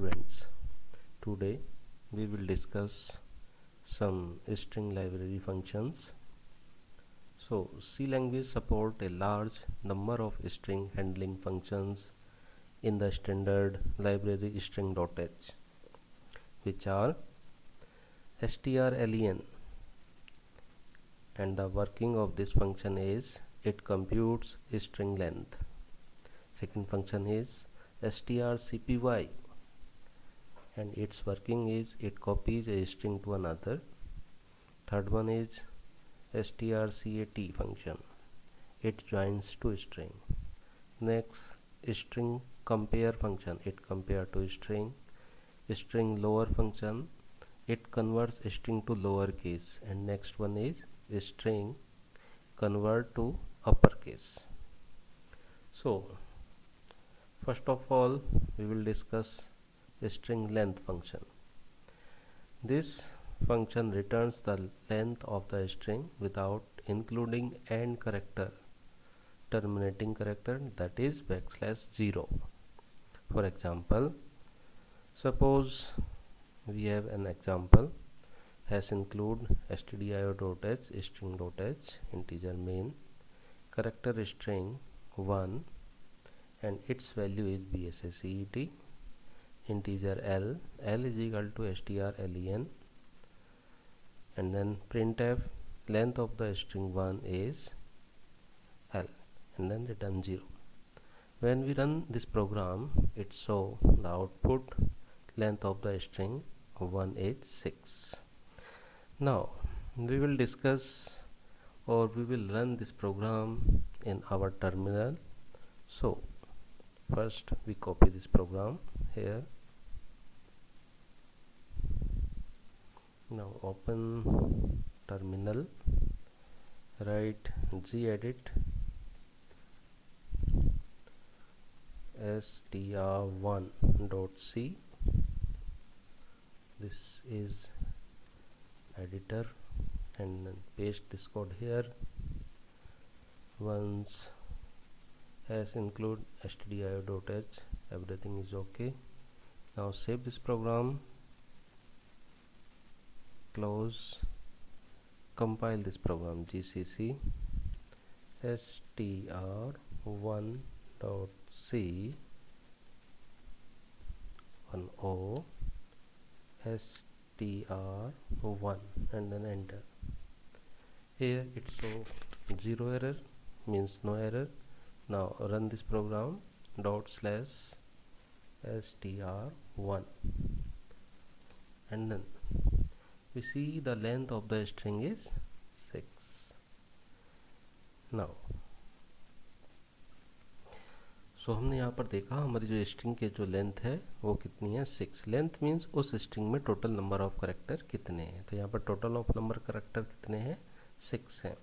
Students, today we will discuss some string library functions. So C language support a large number of string handling functions in the standard library string.h, which are strlen, and the working of this function is it computes string length. Second function is strcpy, and its working is it copies a string to another. Third one is strcat function, it joins to string. Next, string compare function, it compare to string. String lower function, it converts string to lowercase. And next one is string convert to uppercase. So first of all, we will discuss string length function. This function returns the length of the string without including end character, terminating character, that is \0. For example, suppose we have an example has include stdio.h string.h integer main character string 1 and its value is bsset, integer l is equal to strlen, and then printf length of the string 1 is l, and then return 0. When we run this program, it show the output length of the string 1 is 6. Now we will discuss or we will run this program in our terminal. So first we copy this program here. Now open terminal, write gedit str1.c. this is editor, and then paste this code here. Once has include stdio.h, everything is okay. Now save this program, close, compile this program, gcc str1.c 10 str1, and then enter. Here it show 0 error, means no error. Now run this program /str1, and then we see the length of the string is 6. Now सो हमने यहाँ पर देखा हमारी जो string के जो length है वो कितनी है 6. लेंथ मीन्स उस स्ट्रिंग में टोटल नंबर ऑफ करेक्टर कितने हैं. तो यहाँ पर टोटल ऑफ नंबर करेक्टर कितने हैं 6 हैं.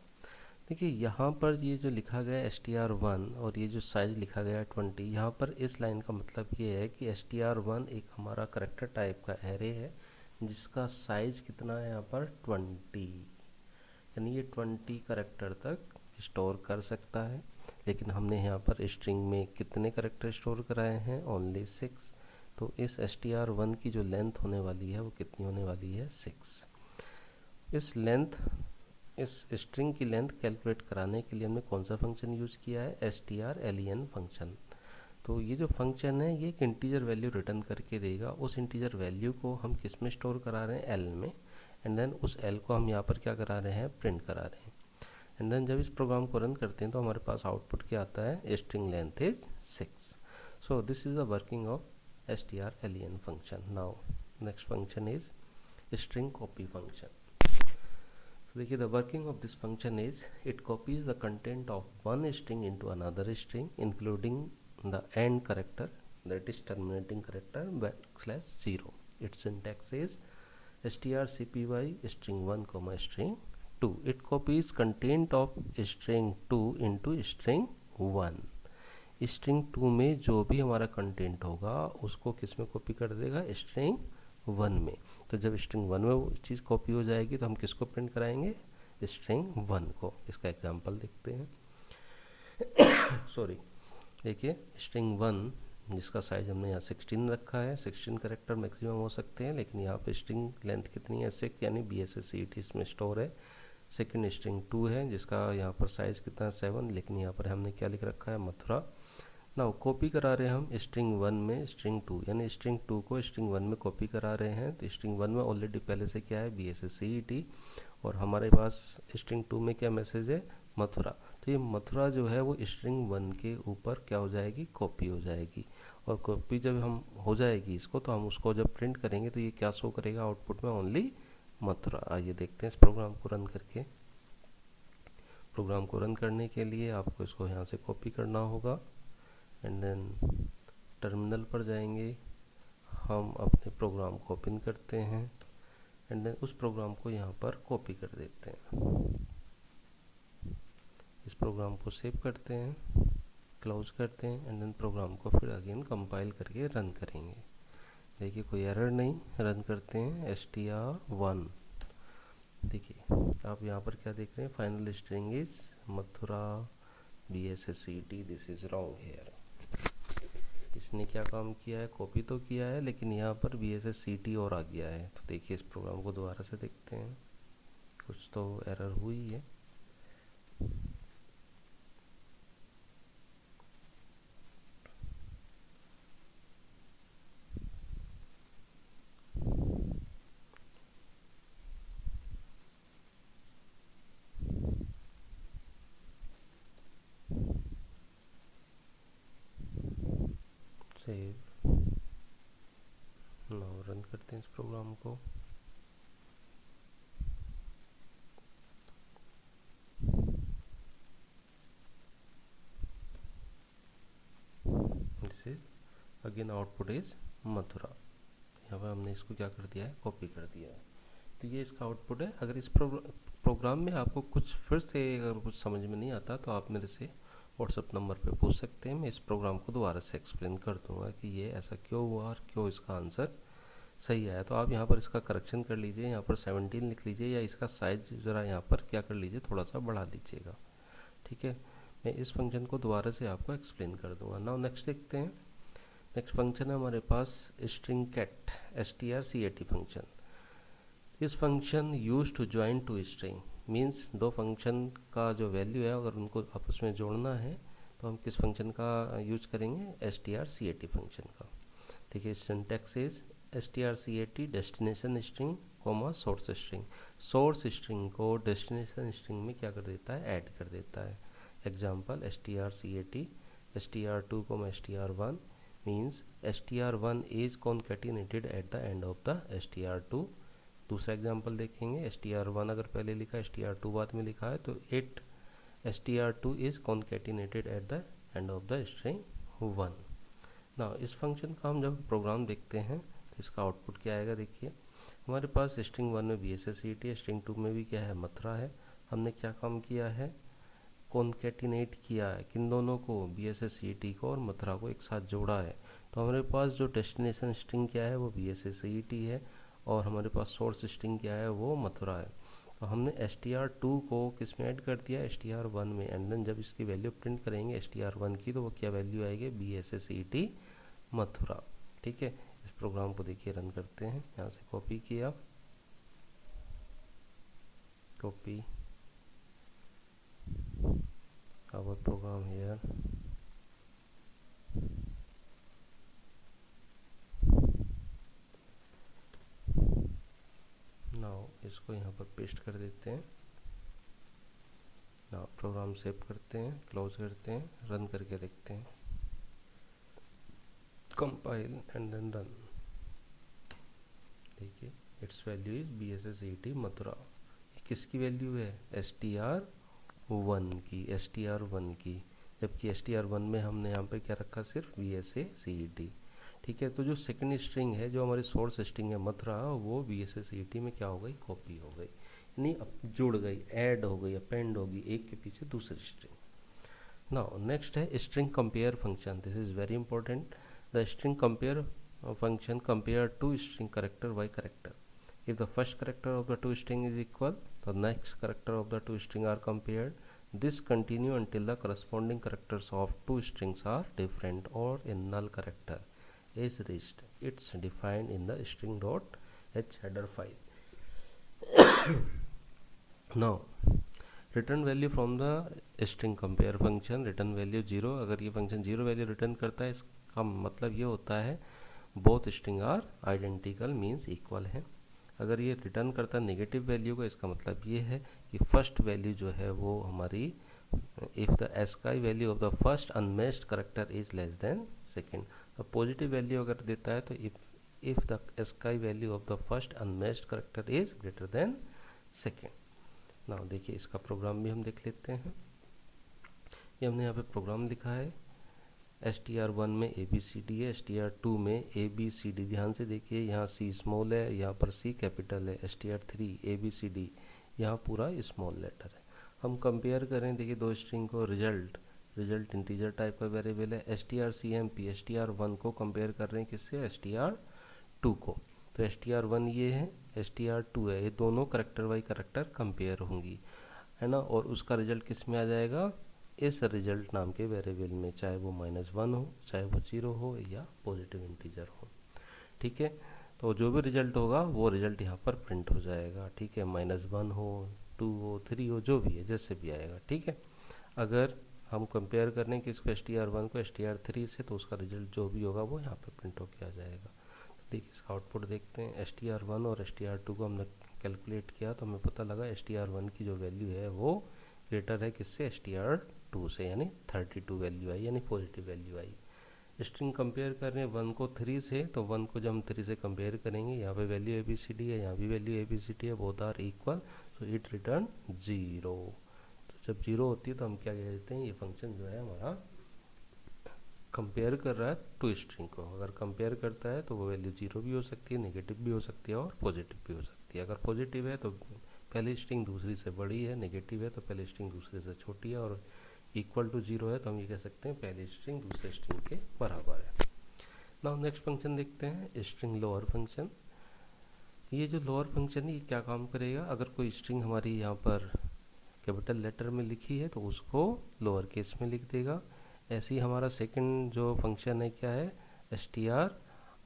देखिए यहाँ पर ये जो लिखा गया str1 और ये जो साइज लिखा गया 20, यहाँ पर इस लाइन का मतलब ये है कि str1 एक हमारा करेक्टर टाइप का एरे है जिसका साइज कितना है यहाँ पर 20, यानी ये 20 करेक्टर तक स्टोर कर सकता है. लेकिन हमने यहाँ पर स्ट्रिंग में कितने करेक्टर स्टोर कराए हैं, ओनली 6. तो इस str1 की जो लेंथ होने वाली है वो कितनी होने वाली है 6. इस स्ट्रिंग की लेंथ कैलकुलेट कराने के लिए हमने कौन सा फंक्शन यूज़ किया है, strlen फंक्शन. तो ये जो फंक्शन है ये एक इंटीजर वैल्यू रिटर्न करके देगा. उस इंटीजर वैल्यू को हम किस में स्टोर करा रहे हैं, l में, एंड देन उस l को हम यहाँ पर क्या करा रहे हैं, प्रिंट करा रहे हैं. एंड देन जब इस प्रोग्राम को रन करते हैं तो हमारे पास आउटपुट क्या आता है, string length is 6. So this is the working of strlen function. Now next function is string copy function. तो देखिए the working of this function is it copies the content of one string into another string including the end character, that is terminating character \0. its syntax is strcpy string 1 comma string 2. it copies content of string 2 into string 1. string 2 में जो भी हमारा content होगा उसको किस में copy कर देगा, string 1 में. तो जब string 1 में वो चीज़ कॉपी हो जाएगी तो हम किसको प्रिंट कराएंगे, string 1 को. इसका एग्जांपल देखते हैं. सॉरी, देखिए string 1 जिसका साइज़ हमने यहाँ 16 रखा है। 16 करेक्टर मैक्सिमम हो सकते हैं, लेकिन यहाँ पे स्ट्रिंग लेंथ कितनी है 6, यानी BSSCET इसमें स्टोर है। सेकंड स्ट्रिंग 2 है, जिसका यहाँ पर साइज़ कितना है 7, लेकिन यहाँ पर हमने क्या लिख रखा है मथुरा। नाउ कॉपी करा रहे हैं हम स्ट्रिंग 1 में स्ट्रिंग 2, यानी स्ट्रिंग 2 को स्ट्रिंग 1 में कॉपी करा रहे हैं। तो स्ट्रिंग 1 में ऑलरेडी पहले से क्या है BSSCET, और हमारे पास स्ट्रिंग 2 में क्या मैसेज है मथुरा। तो ये मथुरा जो है वो स्ट्रिंग 1 के ऊपर क्या हो जाएगी, कॉपी हो जाएगी। और कॉपी जब हम हो जाएगी इसको, तो हम उसको जब प्रिंट करेंगे तो ये क्या शो करेगा आउटपुट में, ओनली मथुरा। आइए देखते हैं इस प्रोग्राम को रन करके। प्रोग्राम को रन करने के लिए आपको इसको यहाँ से कॉपी करना होगा, एंड देन टर्मिनल पर जाएंगे, हम अपने प्रोग्राम को ओपन करते हैं, एंड देन उस प्रोग्राम को यहाँ पर कॉपी कर देते हैं। इस प्रोग्राम को सेव करते हैं, क्लोज करते हैं, एंड देन प्रोग्राम को फिर अगेन कंपाइल करके रन करेंगे। देखिए कोई एरर नहीं। रन करते हैं str1। देखिए आप यहाँ पर क्या देख रहे हैं, final string is Mathura BSSCET, this is wrong hair. इसने क्या काम किया है, कॉपी तो किया है, लेकिन यहाँ पर BSSCET और आ गया है। तो देखिए इस प्रोग्राम को दोबारा से देखते हैं, कुछ तो एरर हुई है। सेव, नाउ रन करते हैं इस प्रोग्राम को। This is again output is Mathura. यहाँ पर हमने इसको क्या कर दिया है, कॉपी कर दिया है। तो ये इसका आउटपुट है। अगर इस प्रोग्राम में आपको कुछ फिर से अगर कुछ समझ में नहीं आता तो आप मेरे से व्हाट्सएप नंबर पे पूछ सकते हैं। मैं इस प्रोग्राम को दोबारा से एक्सप्लेन कर दूंगा कि ये ऐसा क्यों हुआ और क्यों इसका आंसर सही आया। तो आप यहाँ पर इसका करेक्शन कर लीजिए, यहाँ पर 17 लिख लीजिए, या इसका साइज ज़रा यहाँ पर क्या कर लीजिए, थोड़ा सा बढ़ा लीजिएगा। ठीक है, मैं इस फंक्शन को दोबारा से आपको एक्सप्लेन कर दूंगा। नाउ नेक्स्ट देखते हैं। नेक्स्ट फंक्शन है हमारे पास स्ट्रिंग कैट, strcat फंक्शन। इस function use to join two string, means दो फंक्शन का जो वैल्यू है अगर उनको आपस में जोड़ना है तो हम किस फंक्शन का यूज करेंगे, strcat फंक्शन का। देखिए syntax is strcat destination string comma source string. Source string को डेस्टिनेशन स्ट्रिंग में क्या कर देता है, ऐड कर देता है। Example strcat str2 str1 means str1 is concatenated at the end of the str2। दूसरा एग्जाम्पल देखेंगे, str1 अगर पहले लिखा है, str2 बाद में लिखा है, तो it str2 is concatenated at the end of the string 1। ना इस फंक्शन का हम जब प्रोग्राम देखते हैं तो इसका आउटपुट क्या आएगा। देखिए हमारे पास स्ट्रिंग 1 में BSSCET है, स्ट्रिंग 2 में भी क्या है, मथुरा है। हमने क्या काम किया है, कॉन्केटिनेट किया है किन दोनों को, BSSCET को और मथुरा को एक साथ जोड़ा है। तो हमारे पास जो डेस्टिनेशन स्ट्रिंग क्या है वो BSSCET है, और हमारे पास सोर्स स्ट्रिंग क्या है वो मथुरा है। तो हमने str2 को किस में ऐड कर दिया, str1 में, एंड देन जब इसकी वैल्यू प्रिंट करेंगे str1 की तो वो क्या वैल्यू आएगी, BSSCET मथुरा। ठीक है, इस प्रोग्राम को देखिए रन करते हैं। यहाँ से कॉपी किया, copy our program here, now इसको यहाँ पर पेस्ट कर देते हैं। नाउ प्रोग्राम सेव करते हैं, क्लोज करते हैं, रन करके देखते हैं, कंपाइल एंड देन रन। देखिए it's value is BSSCET Mathura. किसकी वैल्यू है, str1 की, str1 की, जबकि str1 में हमने यहाँ पे क्या रखा, सिर्फ BSSCET। ठीक है, तो जो सेकंड स्ट्रिंग है, जो हमारी सोर्स स्ट्रिंग है मथुरा, वो BSSCET में क्या हो गई, कॉपी हो गई, यानी जुड़ गई, ऐड हो गई, अपेंड होगी एक के पीछे दूसरी स्ट्रिंग। नाउ नेक्स्ट है string compare function. This is very important. The string compare function compare two string character by character. If the first character of the two string is equal, the next character of the two string are compared. This continue until the corresponding characters of two strings are different or a null character is reached. It's defined in the string.h header file. Now return value from the string compare function, return value 0, अगर ये function 0 value return करता है इसका मतलब ये होता है both string are identical means equal है। अगर ये रिटर्न करता है नेगेटिव वैल्यू को, इसका मतलब ये है कि फर्स्ट वैल्यू जो है वो हमारी, if the ASCII value of the first unmatched character is less than second. अब पॉजिटिव वैल्यू अगर देता है तो if the ASCII value of the first unmatched character is greater than second. ना देखिए इसका प्रोग्राम भी हम देख लेते हैं। ये हमने यहाँ पे प्रोग्राम लिखा है, str1 में ABCD है, str2 में ABCD, ध्यान से देखिए यहाँ C स्मॉल है, यहाँ पर C कैपिटल है, str3 ABCD यहाँ पूरा स्मॉल लेटर है। हम कंपेयर करें, देखिए दो स्ट्रिंग को, रिजल्ट इंटीजर टाइप का वेरिएबल है, strcmp str1 को कंपेयर कर रहे हैं किससे, str2 को, तो str1 ये है, str2 है, ये दोनों करेक्टर बाई करेक्टर कंपेयर होंगी, है ना, और उसका रिजल्ट किस में आ जाएगा, इस रिजल्ट नाम के वेरिएबल में, चाहे वो -1 हो, चाहे वो 0 हो या पॉजिटिव इंटीजर हो। ठीक है, तो जो भी रिजल्ट होगा वो रिजल्ट यहाँ पर प्रिंट हो जाएगा। ठीक है, -1 हो, 2 हो, 3 हो, जो भी है जैसे भी आएगा। ठीक है, अगर हम कंपेयर करें कि इसको str1 को str3 से, तो उसका रिजल्ट जो भी होगा वो यहाँ पर प्रिंट होकर आ जाएगा। देखिए इसका आउटपुट देखते हैं, str1 और str2 को हमने कैलकुलेट किया तो हमें पता लगा str1 की जो वैल्यू है वो ग्रेटर है किससे, str2 से, यानी 32 वैल्यू आई, यानी पॉजिटिव वैल्यू आई। स्ट्रिंग कंपेयर कर रहे हैं 1 को 3 से, तो 1 को जब हम 3 से कंपेयर करेंगे, यहाँ पे वैल्यू ABCD है, यहाँ भी वैल्यू ABCD है, both are equal, so it return 0। तो जब 0 होती है तो हम क्या कह देते हैं, ये फंक्शन जो है हमारा कंपेयर कर रहा है टू स्ट्रिंग को। अगर कंपेयर करता है तो वो वैल्यू 0 भी हो सकती है, नेगेटिव भी हो सकती है और पॉजिटिव भी हो सकती है। अगर पॉजिटिव है तो पहली स्ट्रिंग दूसरी से बड़ी है, नेगेटिव है तो पहली स्ट्रिंग दूसरे से छोटी है, और इक्वल टू 0 है तो हम ये कह सकते हैं पहली स्ट्रिंग दूसरे स्ट्रिंग के बराबर है। नाउ नेक्स्ट फंक्शन देखते हैं, स्ट्रिंग लोअर फंक्शन। ये जो लोअर फंक्शन है ये क्या काम करेगा, अगर कोई स्ट्रिंग हमारी यहाँ पर कैपिटल लेटर में लिखी है तो उसको लोअर केस में लिख देगा। ऐसे ही हमारा सेकंड जो फंक्शन है क्या है, str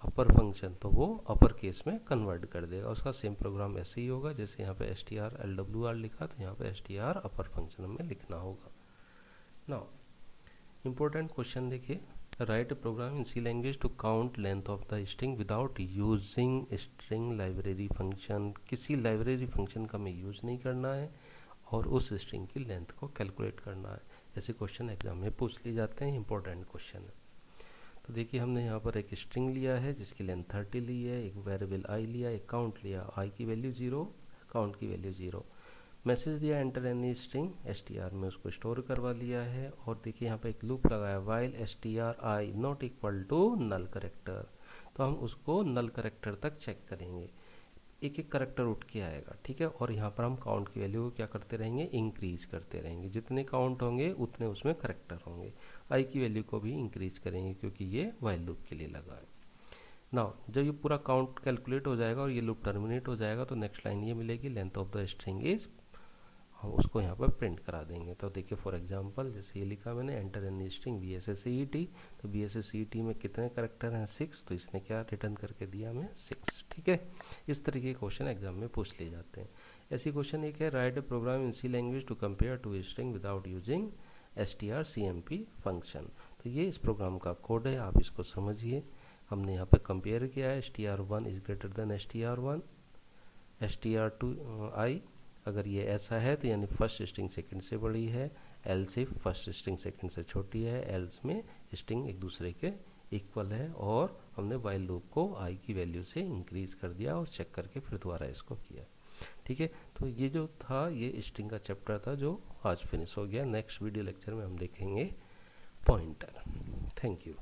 अपर फंक्शन, तो वो अपर केस में कन्वर्ट कर देगा। उसका सेम प्रोग्राम ऐसे ही होगा, जैसे यहाँ पे str LWR लिखा तो यहाँ पे str अपर फंक्शन में लिखना होगा। नाउ इम्पोर्टेंट क्वेश्चन देखिए, write program in C language to count length of the string without using string library function. किसी लाइब्रेरी फंक्शन का हमें यूज नहीं करना है और उस स्ट्रिंग की लेंथ को कैलकुलेट करना है। ऐसे क्वेश्चन एग्जाम में पूछ लिए जाते हैं, इंपॉर्टेंट क्वेश्चन है। तो देखिए हमने यहाँ पर एक स्ट्रिंग लिया है जिसकी लेंथ 30 ली है, एक वेरिएबल i लिया, एक काउंट लिया, i की वैल्यू 0, काउंट की वैल्यू 0, मैसेज दिया एंटर एनी स्ट्रिंग, str में उसको स्टोर करवा लिया है, और देखिए यहाँ पे एक लूप लगाया, while str i not equal to null character, तो हम उसको नल करेक्टर तक चेक करेंगे, एक एक करेक्टर उठ के आएगा। ठीक है, और यहाँ पर हम काउंट की वैल्यू को क्या करते रहेंगे, इंक्रीज करते रहेंगे, जितने काउंट होंगे उतने उसमें करेक्टर होंगे। आई की वैल्यू को भी इंक्रीज करेंगे क्योंकि ये वाइल लूप के लिए लगा है। नाउ जब ये पूरा काउंट कैलकुलेट हो जाएगा और ये लूप टर्मिनेट हो जाएगा तो नेक्स्ट लाइन ये मिलेगी, length of the string is, हम उसको यहाँ पर प्रिंट करा देंगे। तो देखिए फॉर एग्जांपल जैसे ये लिखा मैंने, एंटर एनी स्ट्रिंग BSSCET, तो BSSCET में कितने करेक्टर हैं, 6, तो इसने क्या रिटर्न करके दिया हमें 6। ठीक है, इस तरीके के क्वेश्चन एग्जाम में पूछ लिए जाते हैं। ऐसी क्वेश्चन एक है, write a program in C language to compare two string without using strcmp function. तो ये इस प्रोग्राम का कोड है, आप इसको समझिए। हमने यहाँ पे कंपेयर किया है, str1 is greater than str1, str2 i, अगर ये ऐसा है तो यानी फर्स्ट स्ट्रिंग सेकंड से बड़ी है, else if first string second से छोटी है, एल्स में स्ट्रिंग एक दूसरे के इक्वल है, और हमने वाइल लूप को i की वैल्यू से इंक्रीज कर दिया और चेक करके फिर दोबारा इसको किया। ठीक है, तो ये जो था ये स्ट्रिंग का चैप्टर था जो आज फिनिश हो गया। नेक्स्ट वीडियो लेक्चर में हम देखेंगे पॉइंटर। Thank you.